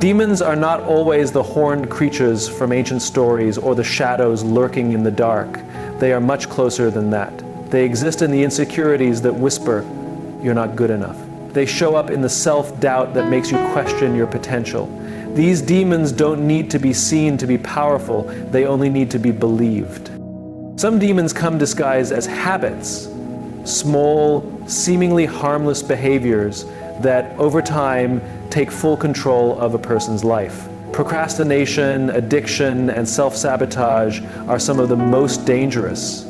Demons are not always the horned creatures from ancient stories or the shadows lurking in the dark. They are much closer than that. They exist in the insecurities that whisper, "You're not good enough." They show up in the self-doubt that makes you question your potential. These demons don't need to be seen to be powerful, they only need to be believed. Some demons come disguised as habits, small, seemingly harmless behaviors that over time take full control of a person's life. Procrastination, addiction, and self-sabotage are some of the most dangerous.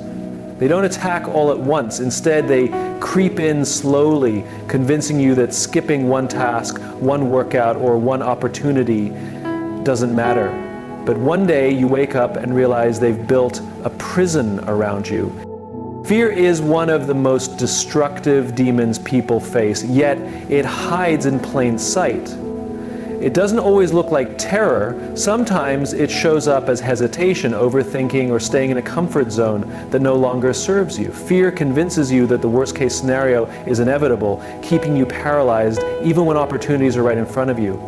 They don't attack all at once. Instead, they creep in slowly, convincing you that skipping one task, one workout, or one opportunity doesn't matter. But one day you wake up and realize they've built a prison around you. Fear is one of the most destructive demons people face, yet it hides in plain sight. It doesn't always look like terror. Sometimes it shows up as hesitation, overthinking, or staying in a comfort zone that no longer serves you. Fear convinces you that the worst-case scenario is inevitable, keeping you paralyzed even when opportunities are right in front of you.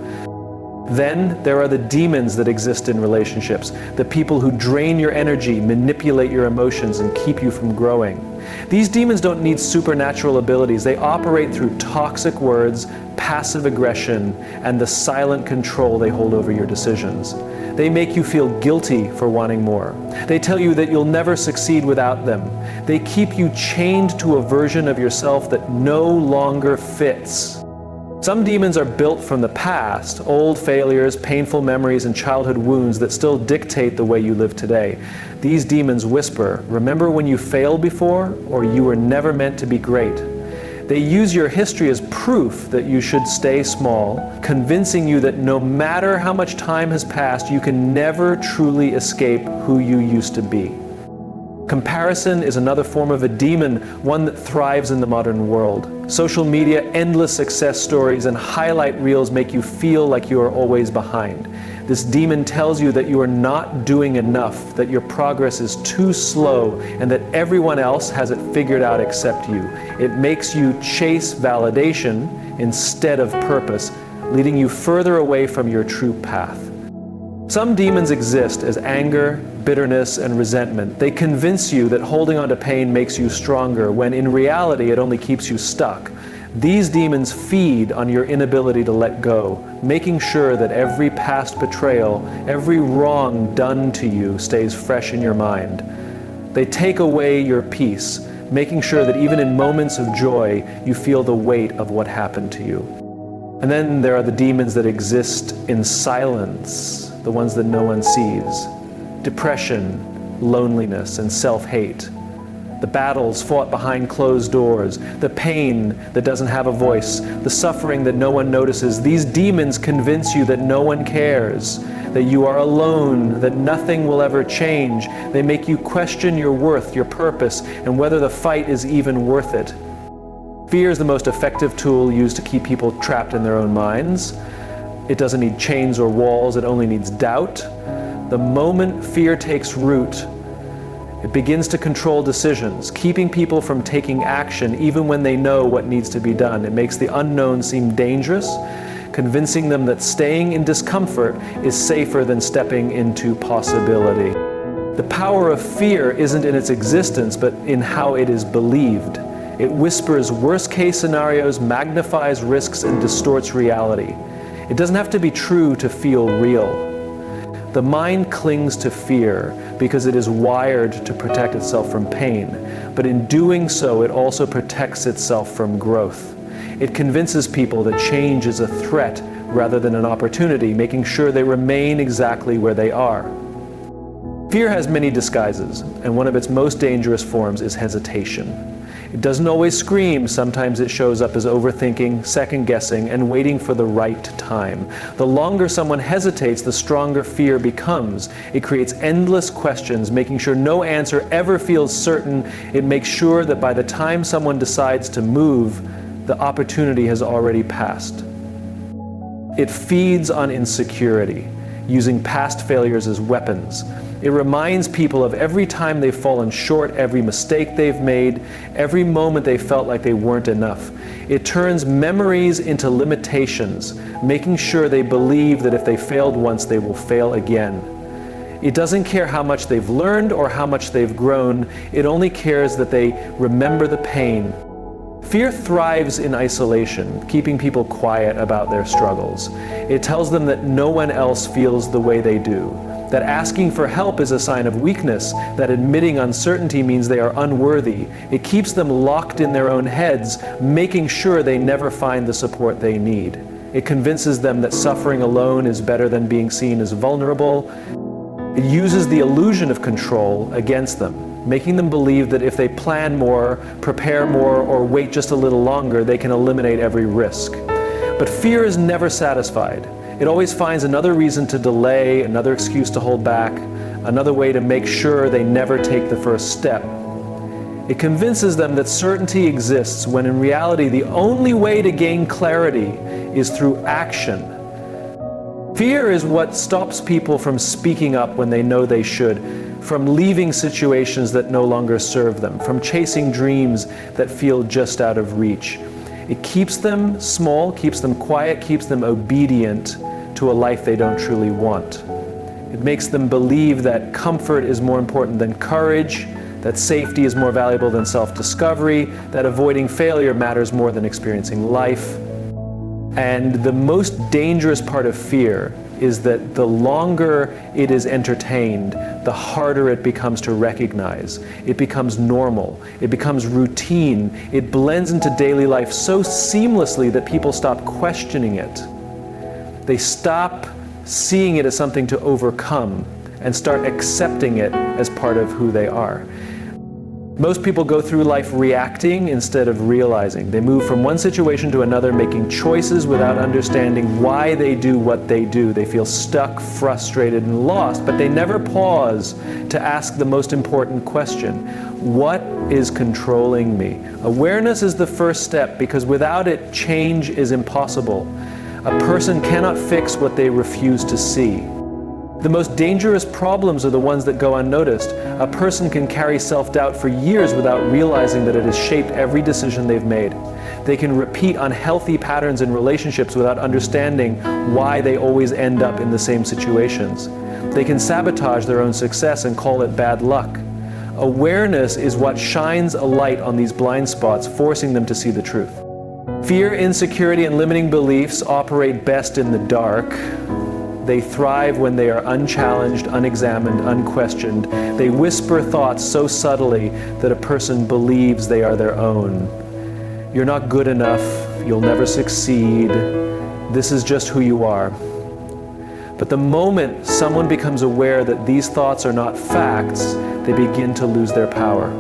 Then there are the demons that exist in relationships, the people who drain your energy, manipulate your emotions, and keep you from growing. These demons don't need supernatural abilities. They operate through toxic words, passive aggression, and the silent control they hold over your decisions. They make you feel guilty for wanting more. They tell you that you'll never succeed without them. They keep you chained to a version of yourself that no longer fits. Some demons are built from the past, old failures, painful memories, and childhood wounds that still dictate the way you live today. These demons whisper, "Remember when you failed before?" or "You were never meant to be great." They use your history as proof that you should stay small, convincing you that no matter how much time has passed, you can never truly escape who you used to be. Comparison is another form of a demon, one that thrives in the modern world. Social media, endless success stories, and highlight reels make you feel like you are always behind. This demon tells you that you are not doing enough, that your progress is too slow, and that everyone else has it figured out except you. It makes you chase validation instead of purpose, leading you further away from your true path. Some demons exist as anger, bitterness, and resentment. They convince you that holding on to pain makes you stronger, when in reality it only keeps you stuck. These demons feed on your inability to let go, making sure that every past betrayal, every wrong done to you stays fresh in your mind. They take away your peace, making sure that even in moments of joy, you feel the weight of what happened to you. And then there are the demons that exist in silence, the ones that no one sees. Depression, loneliness, and self-hate. The battles fought behind closed doors, the pain that doesn't have a voice, the suffering that no one notices. These demons convince you that no one cares, that you are alone, that nothing will ever change. They make you question your worth, your purpose, and whether the fight is even worth it. Fear is the most effective tool used to keep people trapped in their own minds. It doesn't need chains or walls, it only needs doubt. The moment fear takes root, it begins to control decisions, keeping people from taking action even when they know what needs to be done. It makes the unknown seem dangerous, convincing them that staying in discomfort is safer than stepping into possibility. The power of fear isn't in its existence, but in how it is believed. It whispers worst-case scenarios, magnifies risks, and distorts reality. It doesn't have to be true to feel real. The mind clings to fear because it is wired to protect itself from pain, but in doing so, it also protects itself from growth. It convinces people that change is a threat rather than an opportunity, making sure they remain exactly where they are. Fear has many disguises, and one of its most dangerous forms is hesitation. It doesn't always scream. Sometimes it shows up as overthinking, second-guessing, and waiting for the right time. The longer someone hesitates, the stronger fear becomes. It creates endless questions, making sure no answer ever feels certain. It makes sure that by the time someone decides to move, the opportunity has already passed. It feeds on insecurity, using past failures as weapons. It reminds people of every time they've fallen short, every mistake they've made, every moment they felt like they weren't enough. It turns memories into limitations, making sure they believe that if they failed once, they will fail again. It doesn't care how much they've learned or how much they've grown. It only cares that they remember the pain. Fear thrives in isolation, keeping people quiet about their struggles. It tells them that no one else feels the way they do, that asking for help is a sign of weakness, that admitting uncertainty means they are unworthy. It keeps them locked in their own heads, making sure they never find the support they need. It convinces them that suffering alone is better than being seen as vulnerable. It uses the illusion of control against them, making them believe that if they plan more, prepare more, or wait just a little longer, they can eliminate every risk. But fear is never satisfied. It always finds another reason to delay, another excuse to hold back, another way to make sure they never take the first step. It convinces them that certainty exists when in reality the only way to gain clarity is through action. Fear is what stops people from speaking up when they know they should, from leaving situations that no longer serve them, from chasing dreams that feel just out of reach. It keeps them small, keeps them quiet, keeps them obedient to a life they don't truly want. It makes them believe that comfort is more important than courage, that safety is more valuable than self-discovery, that avoiding failure matters more than experiencing life. And the most dangerous part of fear is that the longer it is entertained, the harder it becomes to recognize. It becomes normal. It becomes routine. It blends into daily life so seamlessly that people stop questioning it. They stop seeing it as something to overcome and start accepting it as part of who they are. Most people go through life reacting instead of realizing. They move from one situation to another, making choices without understanding why they do what they do. They feel stuck, frustrated, and lost, but they never pause to ask the most important question: what is controlling me? Awareness is the first step, because without it, change is impossible. A person cannot fix what they refuse to see. The most dangerous problems are the ones that go unnoticed. A person can carry self-doubt for years without realizing that it has shaped every decision they've made. They can repeat unhealthy patterns in relationships without understanding why they always end up in the same situations. They can sabotage their own success and call it bad luck. Awareness is what shines a light on these blind spots, forcing them to see the truth. Fear, insecurity, and limiting beliefs operate best in the dark. They thrive when they are unchallenged, unexamined, unquestioned. They whisper thoughts so subtly that a person believes they are their own. You're not good enough. You'll never succeed. This is just who you are. But the moment someone becomes aware that these thoughts are not facts, they begin to lose their power.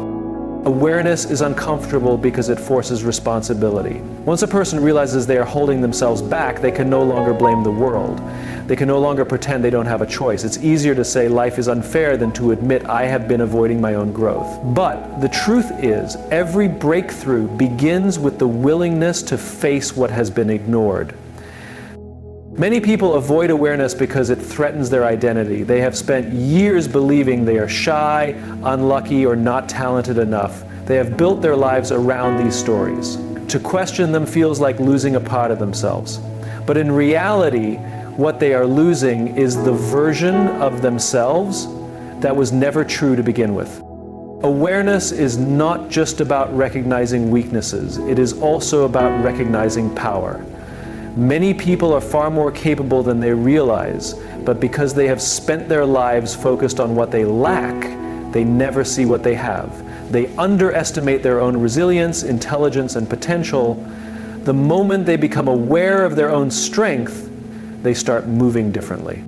Awareness is uncomfortable because it forces responsibility. Once a person realizes they are holding themselves back, they can no longer blame the world. They can no longer pretend they don't have a choice. It's easier to say life is unfair than to admit I have been avoiding my own growth. But the truth is, every breakthrough begins with the willingness to face what has been ignored. Many people avoid awareness because it threatens their identity. They have spent years believing they are shy, unlucky, or not talented enough. They have built their lives around these stories. To question them feels like losing a part of themselves. But in reality, what they are losing is the version of themselves that was never true to begin with. Awareness is not just about recognizing weaknesses. It is also about recognizing power. Many people are far more capable than they realize, but because they have spent their lives focused on what they lack, they never see what they have. They underestimate their own resilience, intelligence, and potential. The moment they become aware of their own strength, they start moving differently.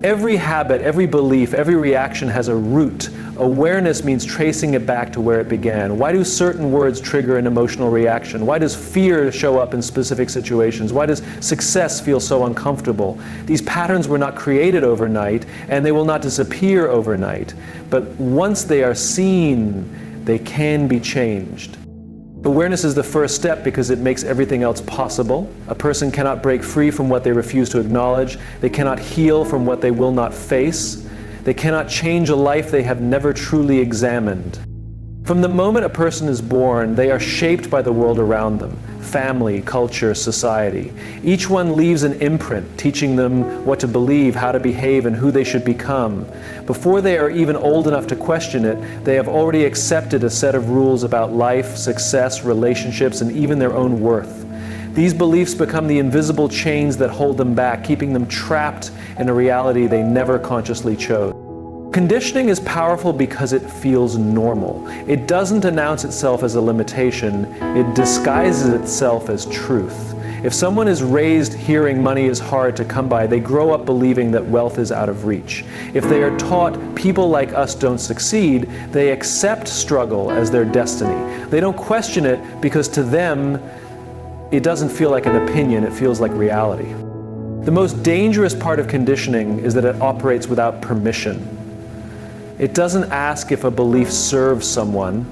Every habit, every belief, every reaction has a root. Awareness means tracing it back to where it began. Why do certain words trigger an emotional reaction? Why does fear show up in specific situations? Why does success feel so uncomfortable? These patterns were not created overnight, and they will not disappear overnight. But once they are seen, they can be changed. Awareness is the first step because it makes everything else possible. A person cannot break free from what they refuse to acknowledge. They cannot heal from what they will not face. They cannot change a life they have never truly examined. From the moment a person is born, they are shaped by the world around them: family, culture, society. Each one leaves an imprint, teaching them what to believe, how to behave, and who they should become. Before they are even old enough to question it, they have already accepted a set of rules about life, success, relationships, and even their own worth. These beliefs become the invisible chains that hold them back, keeping them trapped in a reality they never consciously chose. Conditioning is powerful because it feels normal. It doesn't announce itself as a limitation, it disguises itself as truth. If someone is raised hearing money is hard to come by, they grow up believing that wealth is out of reach. If they are taught people like us don't succeed, they accept struggle as their destiny. They don't question it because to them, it doesn't feel like an opinion, it feels like reality. The most dangerous part of conditioning is that it operates without permission. It doesn't ask if a belief serves someone.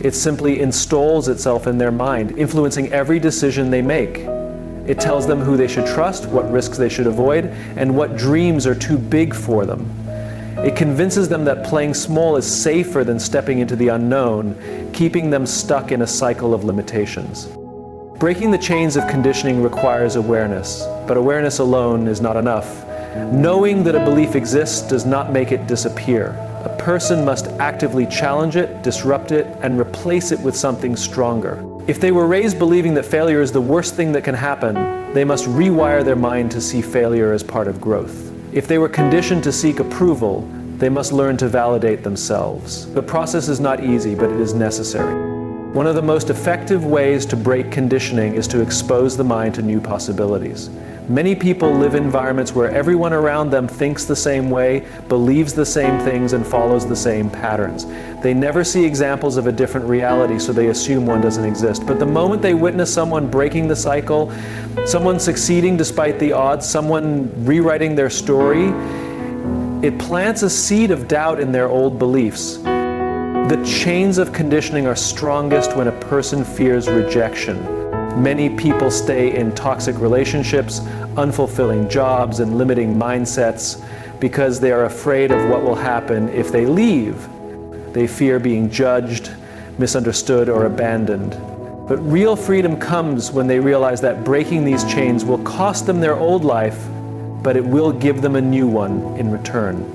It simply installs itself in their mind, influencing every decision they make. It tells them who they should trust, what risks they should avoid, and what dreams are too big for them. It convinces them that playing small is safer than stepping into the unknown, keeping them stuck in a cycle of limitations. Breaking the chains of conditioning requires awareness, but awareness alone is not enough. Knowing that a belief exists does not make it disappear. A person must actively challenge it, disrupt it, and replace it with something stronger. If they were raised believing that failure is the worst thing that can happen, they must rewire their mind to see failure as part of growth. If they were conditioned to seek approval, they must learn to validate themselves. The process is not easy, but it is necessary. One of the most effective ways to break conditioning is to expose the mind to new possibilities. Many people live in environments where everyone around them thinks the same way, believes the same things, and follows the same patterns. They never see examples of a different reality, so they assume one doesn't exist. But the moment they witness someone breaking the cycle, someone succeeding despite the odds, someone rewriting their story, it plants a seed of doubt in their old beliefs. The chains of conditioning are strongest when a person fears rejection. Many people stay in toxic relationships, unfulfilling jobs, and limiting mindsets because they are afraid of what will happen if they leave. They fear being judged, misunderstood, or abandoned. But real freedom comes when they realize that breaking these chains will cost them their old life, but it will give them a new one in return.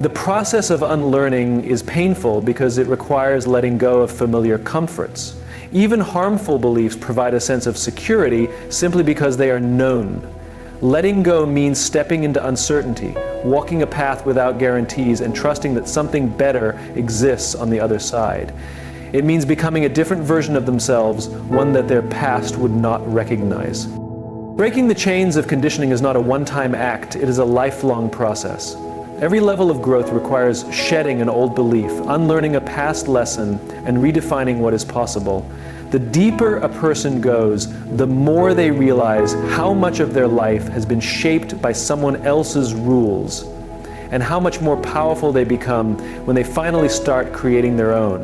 The process of unlearning is painful because it requires letting go of familiar comforts. Even harmful beliefs provide a sense of security simply because they are known. Letting go means stepping into uncertainty, walking a path without guarantees, and trusting that something better exists on the other side. It means becoming a different version of themselves, one that their past would not recognize. Breaking the chains of conditioning is not a one-time act, it is a lifelong process. Every level of growth requires shedding an old belief, unlearning a past lesson, and redefining what is possible. The deeper a person goes, the more they realize how much of their life has been shaped by someone else's rules, and how much more powerful they become when they finally start creating their own.